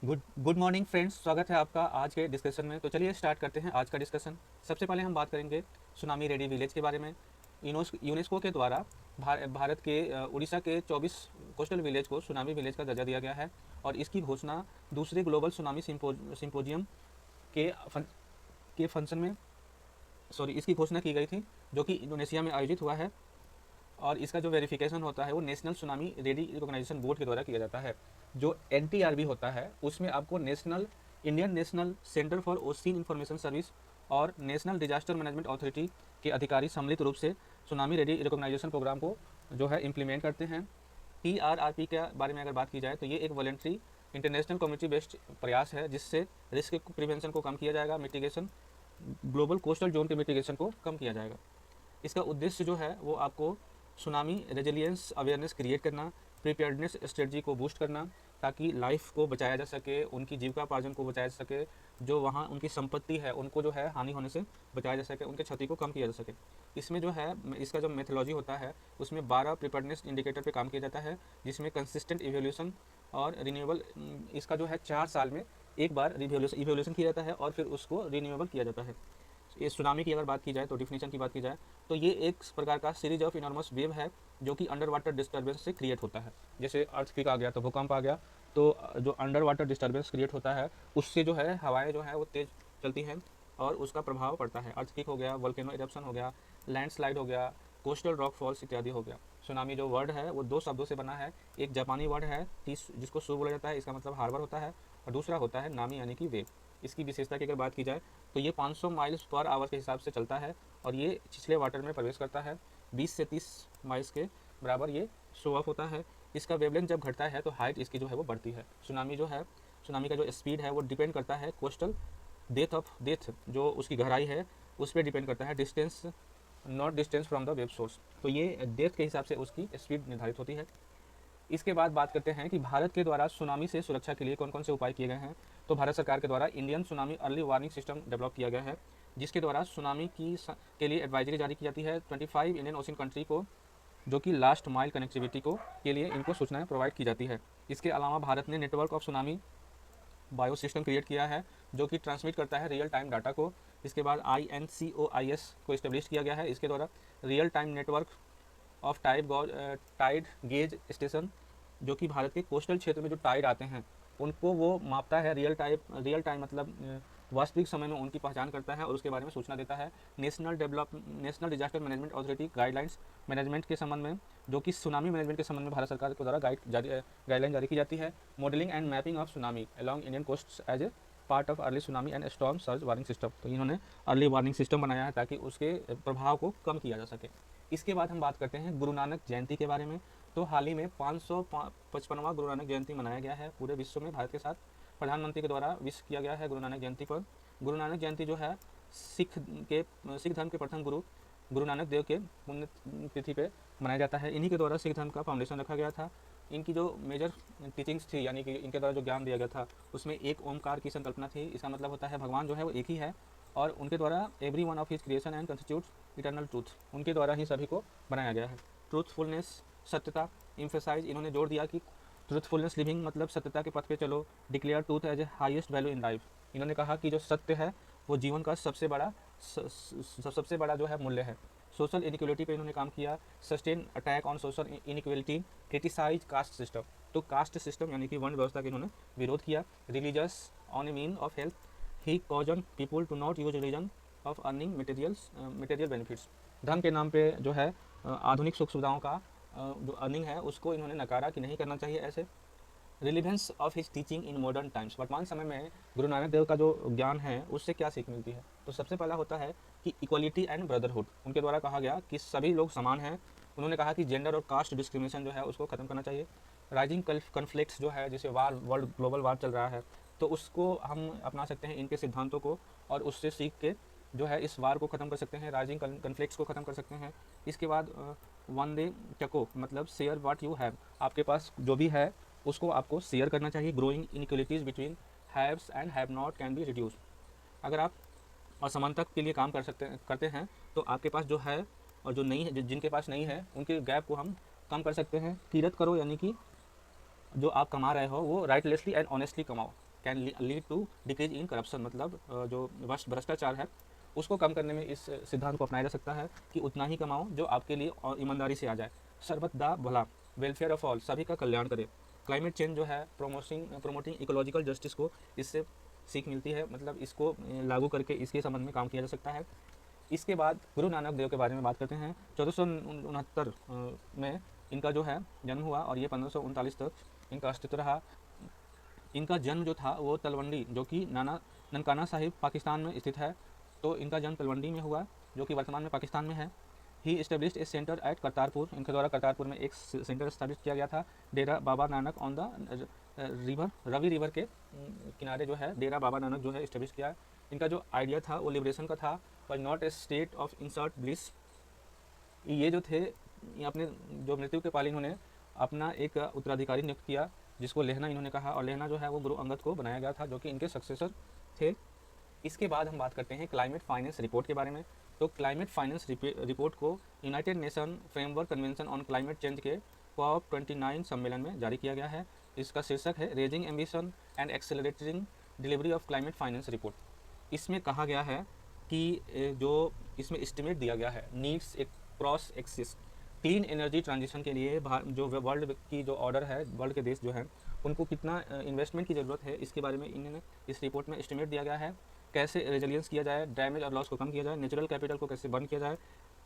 Good morning friends, स्वागत है आपका आज के डिस्कशन में। तो चलिए स्टार्ट करते हैं आज का डिस्कशन। सबसे पहले हम बात करेंगे सुनामी रेडी विलेज के बारे में। यूनेस्को के द्वारा भारत के उड़ीसा के 24 कोस्टल विलेज को सुनामी विलेज का दर्जा दिया गया है और इसकी घोषणा दूसरे ग्लोबल सुनामी सिंपोजियम के फं, के फंक्शन में इसकी घोषणा की गई थी, जो कि इंडोनेशिया में आयोजित हुआ है। और इसका जो वेरिफिकेशन होता है वो national tsunami ready recognition board के द्वारा किया जाता है। जो एनटीआरबी होता है उसमें आपको Indian national centre for ocean information service और नेशनल डिजास्टर मैनेजमेंट अथॉरिटी के अधिकारी सम्मिलित रूप से सुनामी रेडी रिकॉग्नाइजेशन प्रोग्राम को जो है इम्प्लीमेंट करते हैं। टीआरआरपी के बारे में अगर बात की जाए तो ये एक वॉलेंट्री इंटरनेशनल कम्युनिटी बेस्ड प्रयास है जिससे रिस्क प्रिवेंशन को कम किया जाएगा, मिटिगेशन ग्लोबल कोस्टल जोन के मिटिगेशन को कम किया जाएगा। इसका उद्देश्य जो है वो आपको सुनामी रेजिलियंस अवेयरनेस क्रिएट करना, प्रिपेयर्डनेस स्ट्रेटजी को बूस्ट करना, ताकि लाइफ को बचाया जा सके, उनकी जीविकापार्जन को बचाया जा सके, जो वहाँ उनकी संपत्ति है उनको जो है हानि होने से बचाया जा सके, उनके क्षति को कम किया जा सके। इसमें जो है इसका जो मेथोलॉजी होता है उसमें 12 प्रिपेयर्डनेस इंडिकेटर पे काम किया जाता है, जिसमें कंसिस्टेंट इवोल्यूशन और रिन्यूएबल, इसका जो है 4 साल में एक बार इवोल्यूशन किया जाता है और फिर उसको रिन्यूएबल किया जाता है। ये सुनामी की अगर बात की जाए तो डिफिनेशन की बात की जाए तो ये एक प्रकार का सीरीज ऑफ इनॉर्मस वेव है जो कि अंडर वाटर डिस्टर्बेंस से क्रिएट होता है। जैसे अर्थक्वेक आ गया तो भूकंप आ गया, तो जो अंडर वाटर डिस्टर्बेंस क्रिएट होता है उससे जो है हवाएं जो है वो तेज चलती हैं और उसका प्रभाव पड़ता है। अर्थक्वेक हो गया, वोल्केनो इरप्शन हो गया, लैंडस्लाइड हो गया, कोस्टल रॉक फॉल्स इत्यादि हो गया। सुनामी जो वर्ड है वो 2 शब्दों से बना है। एक जापानी वर्ड है जिसको सू बोला जाता है, इसका मतलब हार्बर होता है, और दूसरा होता है नामी यानी कि वेव। इसकी विशेषता की अगर बात की जाए तो ये 500 माइल्स पर आवर के हिसाब से चलता है और ये छिछले वाटर में प्रवेश करता है। 20 से 30 माइल्स के बराबर ये शो ऑफ होता है। इसका वेवलेंथ जब घटता है तो हाइट इसकी जो है वो बढ़ती है। सुनामी का जो स्पीड है वो डिपेंड करता है कोस्टल डेथ जो उसकी गहराई है उस पर डिपेंड करता है, distance not distance from the wave source. तो ये डेथ के हिसाब से उसकी स्पीड निर्धारित होती है। इसके बाद बात करते हैं कि भारत के द्वारा सुनामी से सुरक्षा के लिए कौन कौन से उपाय किए गए हैं। तो भारत सरकार के द्वारा Indian tsunami early warning system develop किया गया है, जिसके द्वारा सुनामी के लिए एडवाइजरी जारी की जाती है 25 इंडियन ओशन कंट्री को, जो कि लास्ट माइल कनेक्टिविटी को के लिए इनको सूचनाएं प्रोवाइड की जाती है। इसके अलावा भारत ने network of tsunami bio system create किया है जो कि ट्रांसमिट करता है रियल टाइम डाटा को। इसके बाद INCOIS को इस्टेब्लिश किया गया है। इसके द्वारा real time network of tide gauge station, जो कि भारत के कोस्टल क्षेत्र में जो टाइड आते हैं उनको वो मापता है। रियल टाइम मतलब वास्तविक समय में उनकी पहचान करता है और उसके बारे में सूचना देता है। National disaster management authority guidelines management के संबंध में, जो कि सुनामी मैनेजमेंट के संबंध में भारत सरकार के द्वारा गाइडलाइन जारी की जाती है। Modelling and mapping of tsunami along Indian coast as a part of early tsunami and storm surge warning system. तो इन्होंने अर्ली वार्निंग सिस्टम बनाया है ताकि उसके प्रभाव को कम किया जा सके। इसके बाद हम बात करते हैं गुरु नानक जयंती के बारे में। तो हाल ही में 555वां गुरु नानक जयंती मनाया गया है पूरे विश्व में। भारत के साथ प्रधानमंत्री के द्वारा विश किया गया है गुरु नानक जयंती पर। गुरु नानक जयंती जो है सिख धर्म के प्रथम गुरु गुरु नानक देव के पुण्य तिथि पे मनाया जाता है। इन्हीं के द्वारा सिख धर्म का फाउंडेशन रखा गया था। इनकी जो मेजर टीचिंग्स थी, यानी कि इनके द्वारा जो ज्ञान दिया गया था, उसमें एक ओमकार की संकल्पना थी। इसका मतलब होता है भगवान जो है वो एक ही है और उनके द्वारा every one of his creation and constitute eternal truth, उनके द्वारा ही सभी को बनाया गया है। ट्रूथफुलनेस, सत्यता इम्फेसाइज, इन्होंने जोर दिया कि ट्रूथफुलनेस लिविंग मतलब सत्यता के पथ पे चलो। Declare truth as a highest value in life, इन्होंने कहा कि जो सत्य है वो जीवन का सबसे बड़ा जो है मूल्य है। सोशल इनइक्वलिटी पे इन्होंने काम किया। Sustain attack on social inequality, criticise caste system, तो कास्ट सिस्टम यानी कि वर्ण व्यवस्था का इन्होंने विरोध किया। Religious on a mean of help, he caution people to not use religion of earning material benefits, धर्म के नाम पे जो है आधुनिक सुख सुविधाओं का जो अर्निंग है उसको इन्होंने नकारा कि नहीं करना चाहिए ऐसे। Relevance of his teaching in modern times, वर्तमान समय में गुरु नानक देव का जो ज्ञान है उससे क्या सीख मिलती है। तो सबसे पहला होता है कि इक्वलिटी एंड ब्रदरहुड, उनके द्वारा कहा गया कि सभी लोग समान हैं। उन्होंने कहा कि जेंडर और कास्ट डिस्क्रिमिनेशन जो है उसको ख़त्म करना चाहिए। राइजिंग कन्फ्लिक्ट्स जो है, जैसे वर्ल्ड ग्लोबल वार चल रहा है, तो उसको हम अपना सकते हैं इनके सिद्धांतों को और उससे सीख के जो है इस वार को ख़त्म कर सकते हैं, राइजिंग कन्फ्लिक्ट्स को ख़त्म कर सकते हैं। इसके बाद वंदे टको मतलब शेयर व्हाट यू हैव, आपके पास जो भी है उसको आपको शेयर करना चाहिए। Growing inequalities between haves and have not can be reduce, अगर आप असमानता के लिए काम करते हैं तो आपके पास जो है और जो नहीं है, जिनके पास नहीं है उनके गैप को हम कम कर सकते हैं। किरत करो यानी कि जो आप कमा रहे हो वो राइटलेसली एंड ऑनेस्टली कमाओ। Can lead to decrease in corruption, मतलब जो भ्रष्टाचार है उसको कम करने में इस सिद्धांत को अपनाया जा सकता है कि उतना ही कमाओ जो आपके लिए और ईमानदारी से आ जाए। सर्वदा भला, वेलफेयर ऑफ ऑल, सभी का कल्याण करे। क्लाइमेट चेंज जो है प्रोमोटिंग इकोलॉजिकल जस्टिस को इससे सीख मिलती है, मतलब इसको लागू करके इसके संबंध में काम किया जा सकता है। इसके बाद गुरु नानक देव के बारे में बात करते हैं। 1469 में इनका जो है जन्म हुआ और ये 1539 तक इनका अस्तित्व रहा। इनका जन्म जो था वो तलवंडी, जो कि ननकाना साहिब पाकिस्तान में स्थित है, तो इनका जन्म तलवंडी में हुआ जो कि वर्तमान में पाकिस्तान में है। He established a centre at Kartarpur, इनके द्वारा करतारपुर में एक सेंटर स्थापित किया गया था। Dera Baba Nanak on the river, Ravi river के किनारे जो है डेरा बाबा नानक जो है इस्टेब्लिश किया। इनका जो आइडिया था वो लिबरेशन का था, was not a state of insert bliss. ये जो थे, ये अपने जो मृत्यु के पाल इन्होंने अपना एक उत्तराधिकारी नियुक्त किया जिसको लेहना इन्होंने कहा, और लेहना जो है वो गुरु अंगद को बनाया गया था जो कि इनके सक्सेसर थे। इसके बाद हम बात करते हैं क्लाइमेट फाइनेंस रिपोर्ट के बारे में। तो क्लाइमेट फाइनेंस रिपोर्ट को United nation framework convention on climate change के COP29 सम्मेलन में जारी किया गया है। इसका शीर्षक है raising ambition and accelerating delivery of climate finance report. इसमें कहा गया है कि जो इसमें एस्टिमेट दिया गया है नीड्स एक cross axis clean energy transition के लिए जो वर्ल्ड की जो ऑर्डर है, वर्ल्ड के देश जो हैं उनको कितना इन्वेस्टमेंट की ज़रूरत है, इसके बारे में इन्होंने इस रिपोर्ट में एस्टिमेट दिया गया है। कैसे रेजिलियंस किया जाए, डैमेज और लॉस को कम किया जाए, नेचुरल कैपिटल को कैसे बर्न किया जाए,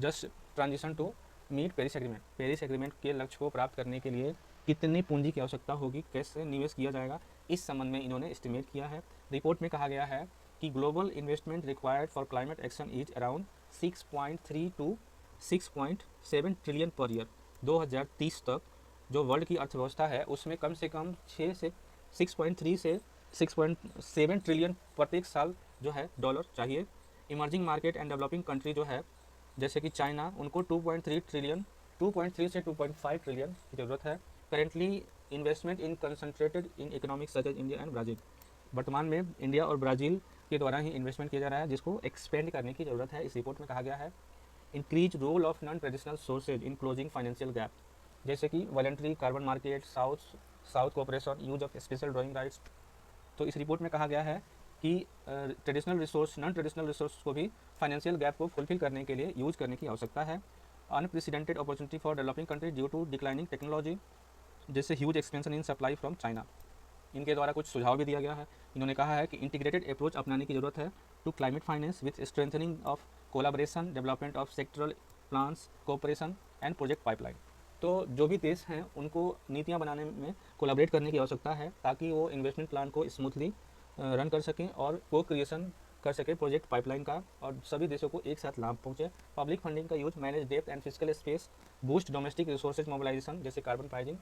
just transition to meet Paris agreement, Paris agreement के लक्ष्य को प्राप्त करने के लिए कितनी पूंजी की आवश्यकता होगी, कैसे निवेश किया जाएगा, इस संबंध में इन्होंने एस्टिमेट किया है। रिपोर्ट में कहा गया है कि global investment required for climate action is around 6.3 to 6.7 trillion per year. 2030 तक जो वर्ल्ड की अर्थव्यवस्था है उसमें कम से कम 6.3 से 6.7 ट्रिलियन प्रत्येक साल जो है डॉलर चाहिए। Emerging market and developing country जो है जैसे कि चाइना, उनको 2.3 से 2.5 ट्रिलियन की ज़रूरत है। Currently investment in concentrated in economic such as India and Brazil, वर्तमान में इंडिया और ब्राज़ील के द्वारा ही इन्वेस्टमेंट किया जा रहा है जिसको एक्सपेंड करने की ज़रूरत है। इस रिपोर्ट में कहा गया है increase role of non traditional sources in closing financial gap, जैसे कि voluntary carbon market, south cooperation, use of special drawing rights. तो इस रिपोर्ट में कहा गया है कि traditional resource, non traditional resource को भी फाइनेंशियल गैप को फुलफिल करने के लिए यूज करने की आवश्यकता है। Unprecedented opportunity for developing country due to declining technology, जैसे huge expansion in supply from China. इनके द्वारा कुछ सुझाव भी दिया गया है। इन्होंने कहा है कि इंटीग्रेटेड अप्रोच अपनाने की जरूरत है to climate finance with strengthening of collaboration, development of sectoral plans, cooperation and project pipeline. तो जो भी देश हैं उनको नीतियाँ बनाने में कोलाबरेट करने की आवश्यकता है ताकि वो इन्वेस्टमेंट प्लान को स्मूथली रन कर सकें और को क्रिएशन कर सके प्रोजेक्ट पाइपलाइन का, और सभी देशों को एक साथ लाभ पहुंचे। पब्लिक फंडिंग का use, manage depth and physical space, boost domestic resources mobilisation जैसे कार्बन प्राइजिंग,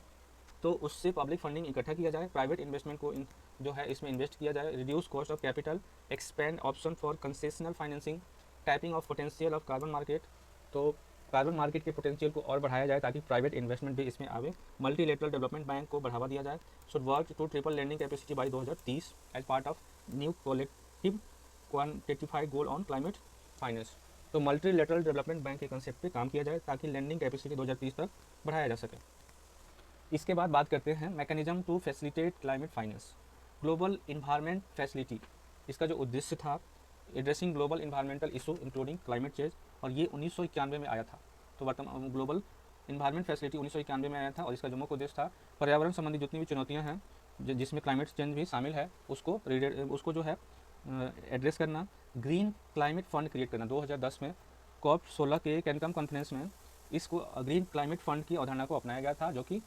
तो उससे पब्लिक फंडिंग इकट्ठा किया जाए। प्राइवेट इन्वेस्टमेंट को जो है इसमें इन्वेस्ट किया जाए। Reduce cost of capital, expand option for concessional financing, tapping of potential of carbon market, तो कार्बन मार्केट के पोटेंशियल को और बढ़ाया जाए ताकि प्राइवेट इन्वेस्टमेंट भी इसमें आवे। मल्टीलेटरल डेवलपमेंट बैंक को बढ़ावा दिया जाए। Should work to triple lending capacity by 2030 as part of new collective quantified goal on climate finance. तो मल्टीलेटरल डेवलपमेंट बैंक के कंसेप्ट पे काम किया जाए ताकि लैंडिंग कैपेसिटी 2030 तक बढ़ाया जा सके। इसके बाद बात करते हैं mechanism to facilitate climate finance. Global environment facility, इसका जो उद्देश्य था addressing global environmental issue including climate change, और ये 1991 में आया था। तो वर्तमान ग्लोबल इन्वायरमेंट फैसिलिटी 1991 में आया था और इसका जो मुख्य उद्देश्य था पर्यावरण संबंधी जितनी भी चुनौतियाँ हैं जिसमें क्लाइमेट चेंज भी शामिल है उसको जो है एड्रेस करना। ग्रीन क्लाइमेट फंड क्रिएट करना। 2010 में COP16 के कैनकम कॉन्फ्रेंस में इसको ग्रीन क्लाइमेट फंड की अवधारणा को अपनाया गया था जो कि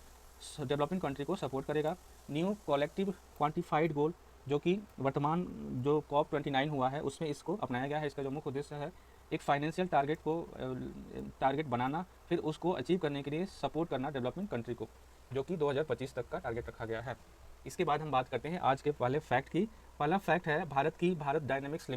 डेवलपिंग कंट्री को सपोर्ट करेगा। न्यू कलेक्टिव क्वांटिफाइड गोल, जो कि वर्तमान जो COP29 हुआ है उसमें इसको अपनाया गया है। इसका जो मुख्य उद्देश्य है एक फाइनेंशियल टारगेट बनाना, फिर उसको अचीव करने के लिए सपोर्ट करना डेवलपिंग कंट्री को, जो कि 2025 तक का टारगेट रखा गया है। इसके बाद हम बात करते हैं आज के पहले फैक्ट की। पहला फैक्ट है भारत डायनेमिक्स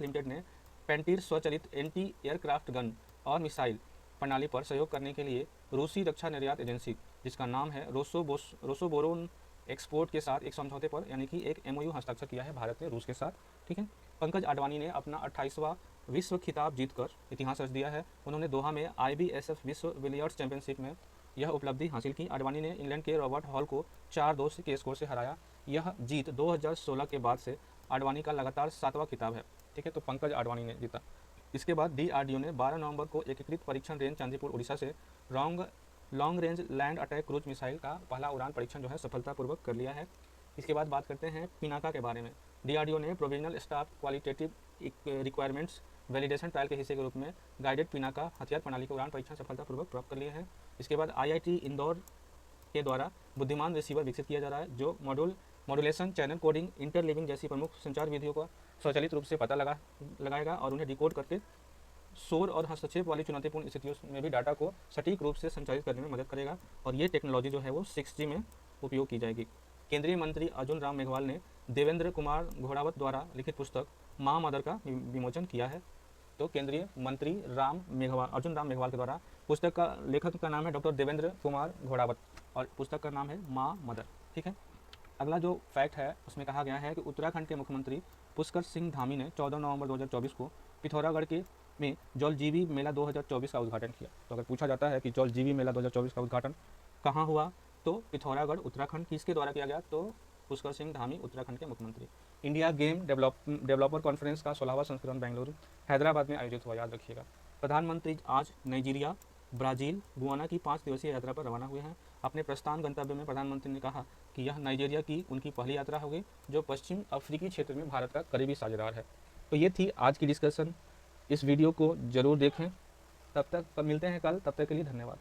लिमिटेड ने पेंटीर स्वचालित एंटी एयरक्राफ्ट गन और मिसाइल प्रणाली पर सहयोग करने के लिए रूसी रक्षा निर्यात एजेंसी जिसका नाम है रोसोबोरोन एक्सपोर्ट के साथ एक समझौते पर यानी कि एक MOU हस्ताक्षर किया है भारत ने रूस के साथ। ठीक है। पंकज आडवाणी ने अपना 28वां विश्व खिताब जीतकर इतिहास रच दिया है। उन्होंने दोहा में IBSF विश्व बिलियर्ड्स चैंपियनशिप में यह उपलब्धि हासिल की। आडवाणी ने इंग्लैंड के रॉबर्ट हॉल को 4-2 के स्कोर से हराया। यह जीत 2016 के बाद से आडवाणी का लगातार 7वां खिताब है। ठीक है, तो पंकज आडवाणी ने जीता। इसके बाद DRDO ने 12 नवंबर को एकीकृत परीक्षण रेंज चांदीपुर उड़ीसा से long range land attack cruise missile का पहला उड़ान परीक्षण जो है सफलतापूर्वक कर लिया है। इसके बाद बात करते हैं पिनाका के बारे में। DRDO ने provisional staff qualitative requirements validation trial के हिस्से के रूप में गाइडेड पिनाका हथियार प्रणाली के उड़ान परीक्षण सफलतापूर्वक प्राप्त कर लिए हैं। इसके बाद IIT इंदौर के द्वारा बुद्धिमान रिसीवर विकसित किया जा रहा है जो मॉड्यूलेशन, चैनल कोडिंग, इंटरलीविंग जैसी प्रमुख संचार विधियों का स्वचालित रूप से पता लगाएगा और उन्हें डिकोड करके शोर और हस्तक्षेप वाली चुनौतीपूर्ण स्थितियों में भी डाटा को सटीक रूप से संचालित करने में मदद करेगा। और ये टेक्नोलॉजी जो है वो 6G में उपयोग की जाएगी। केंद्रीय मंत्री अर्जुन राम मेघवाल ने देवेंद्र कुमार घोड़ावत द्वारा लिखित पुस्तक माँ मदर का विमोचन किया है। तो केंद्रीय मंत्री अर्जुन राम मेघवाल के द्वारा पुस्तक का लेखक का नाम है डॉक्टर देवेंद्र कुमार घोड़ावत और पुस्तक का नाम है माँ मदर। ठीक है, अगला जो फैक्ट है उसमें कहा गया है कि उत्तराखंड के मुख्यमंत्री पुष्कर सिंह धामी ने 14 नवंबर 2024 को पिथौरागढ़ में जौलजीबी मेला 2024 का उद्घाटन किया। तो अगर पूछा जाता है कि जौलजीबी मेला 2024 का उद्घाटन कहाँ हुआ, तो पिथौरागढ़ उत्तराखंड। किसके द्वारा किया गया, तो पुष्कर सिंह धामी उत्तराखंड के मुख्यमंत्री। इंडिया गेम डेवलपर कॉन्फ्रेंस का 16वां संस्करण बेंगलुरु हैदराबाद में आयोजित हुआ, याद रखिएगा। प्रधानमंत्री आज नाइजीरिया, ब्राज़ील, गुआना की 5 दिवसीय यात्रा पर रवाना हुए हैं। अपने प्रस्थान गंतव्य में प्रधानमंत्री ने कहा कि यह नाइजीरिया की उनकी पहली यात्रा होगी जो पश्चिम अफ्रीकी क्षेत्र में भारत का करीबी साझेदार है। तो ये थी आज की डिस्कशन। इस वीडियो को ज़रूर देखें। तब तक मिलते हैं कल, तब तक के लिए धन्यवाद।